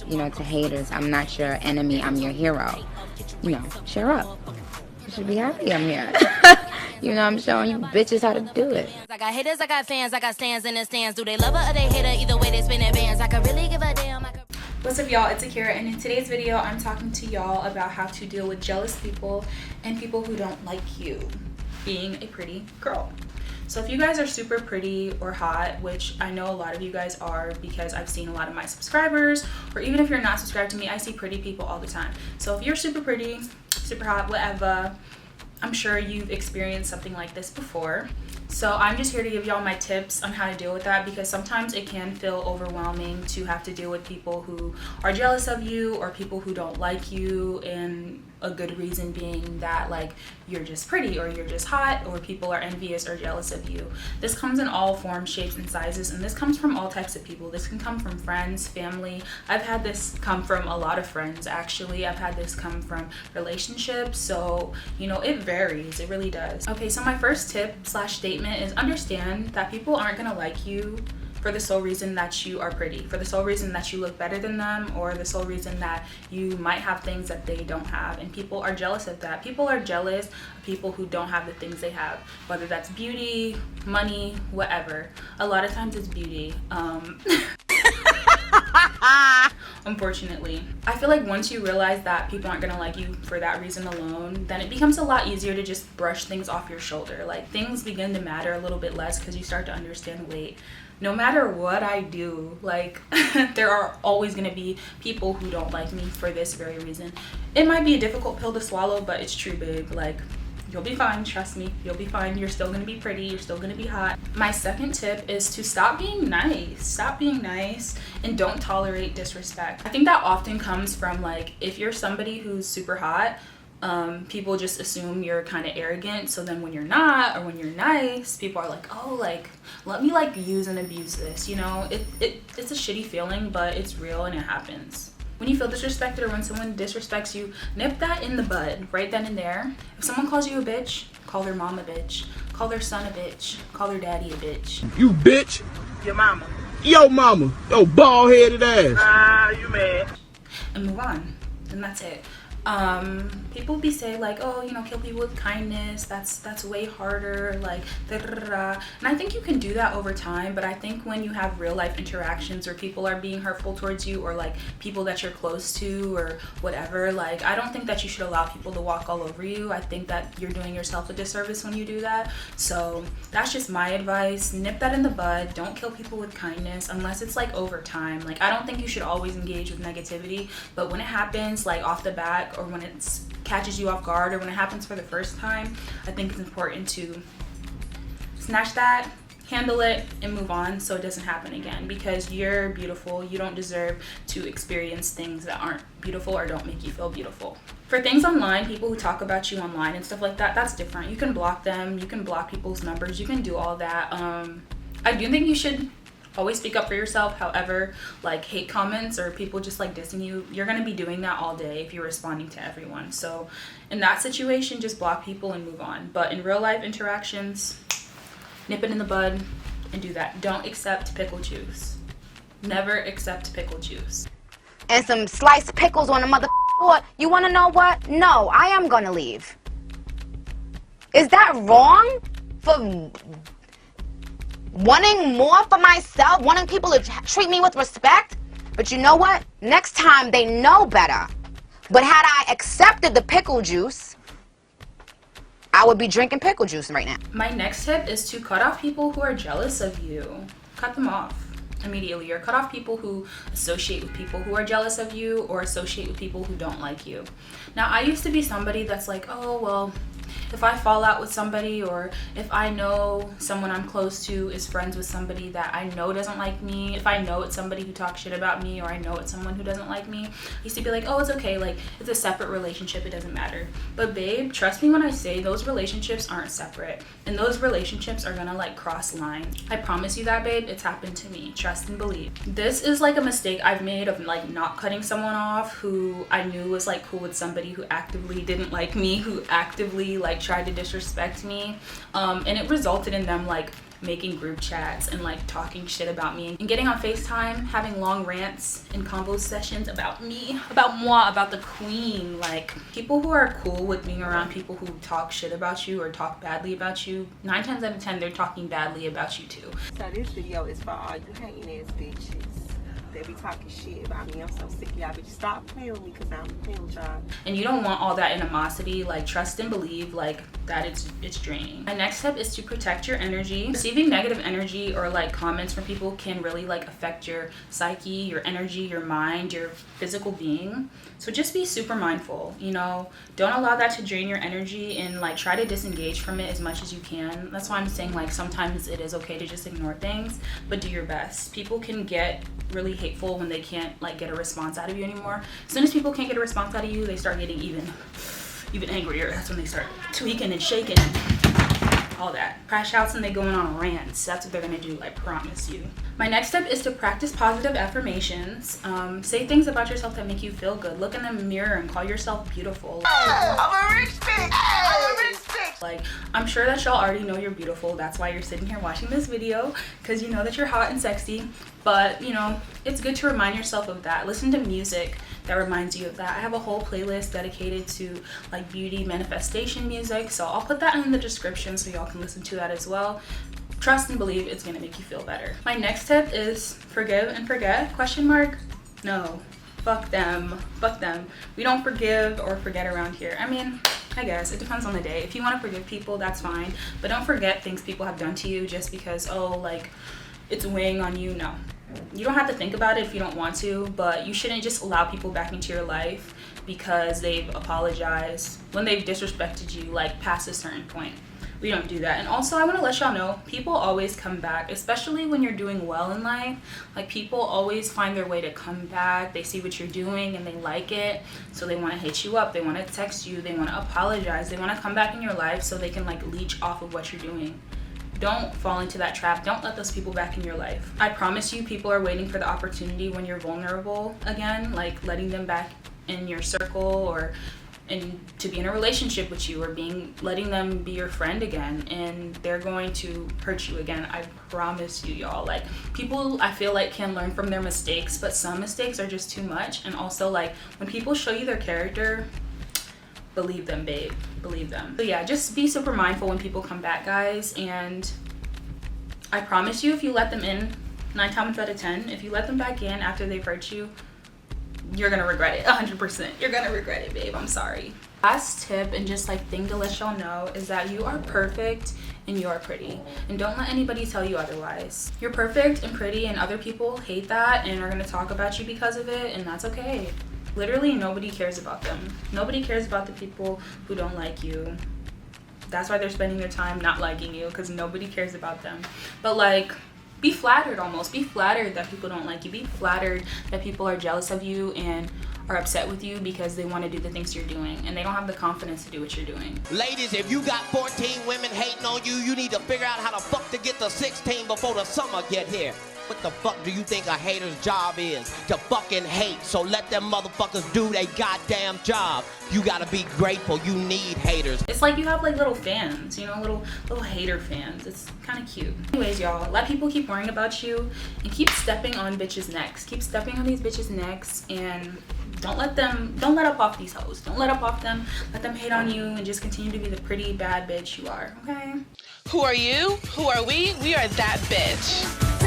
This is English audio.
you know, to haters, I'm not your enemy, I'm your hero. You know, cheer up. You should be happy I'm here. You know, I'm showing you bitches how to do it. I got haters, I got fans, I got stands in the stands. Do they love her or they hate her? Either way, they spin their bands. I could really give a damn. What's up, y'all? It's Akira, and in today's video, I'm talking to y'all about how to deal with jealous people and people who don't like you being a pretty girl. So if you guys are super pretty or hot, which I know a lot of you guys are because I've seen a lot of my subscribers, or even if you're not subscribed to me, I see pretty people all the time. So if you're super pretty, super hot, whatever, I'm sure you've experienced something like this before. So I'm just here to give y'all my tips on how to deal with that, because sometimes it can feel overwhelming to have to deal with people who are jealous of you or people who don't like you, and a good reason being that like you're just pretty or you're just hot, or people are envious or jealous of you. This comes in all forms, shapes, and sizes, and this comes from all types of people. This can come from friends, family. I've had this come from a lot of friends, actually. I've had this come from relationships, so you know, it varies. It really does. Okay, so my first tip slash statement is understand that people aren't gonna like you for the sole reason that you are pretty, for the sole reason that you look better than them, or the sole reason that you might have things that they don't have. And people are jealous of that. People are jealous of people who don't have the things they have, whether that's beauty, money, whatever. A lot of times it's beauty. Unfortunately, I feel like once you realize that people aren't gonna like you for that reason alone, then it becomes a lot easier to just brush things off your shoulder. Like, things begin to matter a little bit less because you start to understand, wait, no matter what I do, like there are always gonna be people who don't like me for this very reason. It might be a difficult pill to swallow, but it's true, babe. Like, you'll be fine, trust me, you'll be fine. You're still gonna be pretty, you're still gonna be hot. My second tip is to stop being nice. Stop being nice and don't tolerate disrespect. I think that often comes from, like, if you're somebody who's super hot, people just assume you're kind of arrogant, so then when you're not, or when you're nice, people are like, oh, like, let me like use and abuse this, you know? It's a shitty feeling, but it's real and it happens. When you feel disrespected or when someone disrespects you, nip that in the bud right then and there. If someone calls you a bitch, call their mom a bitch, call their son a bitch, call their daddy a bitch. You bitch. Your mama. Yo mama. Yo bald-headed ass. You mad. And move on. And that's it. People be saying like, oh, you know, kill people with kindness, that's way harder, like da-da-da-da. And I think you can do that over time, but I think when you have real life interactions where people are being hurtful towards you, or like people that you're close to or whatever, like, I don't think that you should allow people to walk all over you. I think that you're doing yourself a disservice when you do that. So that's just my advice. Nip that in the bud. Don't kill people with kindness unless it's like over time. Like, I don't think you should always engage with negativity, but when it happens like off the bat, or when it catches you off guard, or when it happens for the first time, I think it's important to snatch that, handle it, and move on so it doesn't happen again, because you're beautiful. You don't deserve to experience things that aren't beautiful or don't make you feel beautiful. For things online, people who talk about you online and stuff like that, that's different. You can block them, you can block people's numbers, you can do all that. I do think you should always speak up for yourself. However, like, hate comments or people just like dissing you, you're gonna be doing that all day if you're responding to everyone. So in that situation, just block people and move on. But in real life interactions, nip it in the bud and do that. Don't accept pickle juice. Never accept pickle juice. And some sliced pickles on the mother board. You wanna know what? No, I am gonna leave. Is that wrong? For wanting more for myself, wanting people to treat me with respect? But you know what? Next time they know better. But had I accepted the pickle juice, I would be drinking pickle juice right now. My next tip is to cut off people who are jealous of you. Cut them off immediately, or cut off people who associate with people who are jealous of you, or associate with people who don't like you. Now, I used to be somebody that's like, oh, well, if I fall out with somebody, or if I know someone I'm close to is friends with somebody that I know doesn't like me, if I know it's somebody who talks shit about me, or I know it's someone who doesn't like me, I used to be like, oh, it's okay, like, it's a separate relationship, it doesn't matter. But babe, trust me when I say those relationships aren't separate, and those relationships are gonna like cross lines. I promise you that, babe. It's happened to me. Trust and believe. This is like a mistake I've made of like not cutting someone off who I knew was like cool with somebody who actively didn't like me, who actively like tried to disrespect me, and it resulted in them like making group chats and like talking shit about me and getting on FaceTime, having long rants and convo sessions about me, about moi, about the queen. Like, people who are cool with being around people who talk shit about you or talk badly about you, 9 times out of 10 they're talking badly about you too. So this video is for all you hating ass bitches. They be talking shit about me. I'm so sick of y'all bitches. Stop playing with me because I'm playing with y'all. And you don't want all that animosity. Like, trust and believe like that it's draining. My next step is to protect your energy. Receiving negative energy or like comments from people can really like affect your psyche, your energy, your mind, your physical being. So just be super mindful, you know, don't allow that to drain your energy, and like try to disengage from it as much as you can. That's why I'm saying like sometimes it is okay to just ignore things, but do your best. People can get really hateful when they can't like get a response out of you anymore. As soon as people can't get a response out of you, they start getting even angrier. That's when they start tweaking and shaking and all that. Crash outs and they going on rants. That's what they're gonna do, I promise you. My next step is to practice positive affirmations. Say things about yourself that make you feel good. Look in the mirror and call yourself beautiful. I'm a rich bitch. I'm a rich bitch. Like, I'm sure that y'all already know you're beautiful. That's why you're sitting here watching this video, because you know that you're hot and sexy. But, you know, it's good to remind yourself of that. Listen to music that reminds you of that. I have a whole playlist dedicated to like beauty manifestation music, so I'll put that in the description so y'all can listen to that as well. Trust and believe it's gonna make you feel better. My next tip is forgive and forget, question mark? No, fuck them, fuck them. We don't forgive or forget around here. I mean, I guess it depends on the day. If you want to forgive people, that's fine, but don't forget things people have done to you just because, oh, like it's weighing on you. No, you don't have to think about it if you don't want to, but you shouldn't just allow people back into your life because they've apologized when they've disrespected you like past a certain point. We don't do that. And also, I want to let y'all know, people always come back, especially when you're doing well in life. Like, people always find their way to come back. They see what you're doing and they like it, so they want to hit you up, they want to text you, they want to apologize, they want to come back in your life so they can like leech off of what you're doing. Don't fall into that trap. Don't let those people back in your life. I promise you, people are waiting for the opportunity when you're vulnerable again, like letting them back in your circle or and to be in a relationship with you, or letting them be your friend again, and they're going to hurt you again. I promise you, y'all. Like, people, I feel like, can learn from their mistakes, but some mistakes are just too much. And also, like, when people show you their character, believe them, babe, believe them. So yeah, just be super mindful when people come back, guys. And I promise you, if you let them in 9 times out of 10, if you let them back in after they've hurt you, you're gonna regret it 100%. You're gonna regret it, babe. I'm sorry. Last tip and just like thing to let y'all know is that you are perfect and you are pretty, and don't let anybody tell you otherwise. You're perfect and pretty, and other people hate that and are gonna talk about you because of it, and that's okay. Literally nobody cares about them. Nobody cares about the people who don't like you. That's why they're spending their time not liking you, because nobody cares about them. But like, be flattered almost. Be flattered that people don't like you. Be flattered that people are jealous of you and are upset with you because they want to do the things you're doing and they don't have the confidence to do what you're doing. Ladies, if you got 14 women hating on you, you need to figure out how the fuck to get to 16 before the summer get here. What the fuck do you think a hater's job is? To fucking hate. So let them motherfuckers do their goddamn job. You gotta be grateful. You need haters. It's like you have like little fans, you know, little hater fans. It's kind of cute. Anyways, y'all, let people keep worrying about you and keep stepping on bitches' necks. Keep stepping on these bitches' necks, and don't let up off these hoes. Don't let up off them. Let them hate on you and just continue to be the pretty bad bitch you are, okay? Who are you? Who are we? We are that bitch.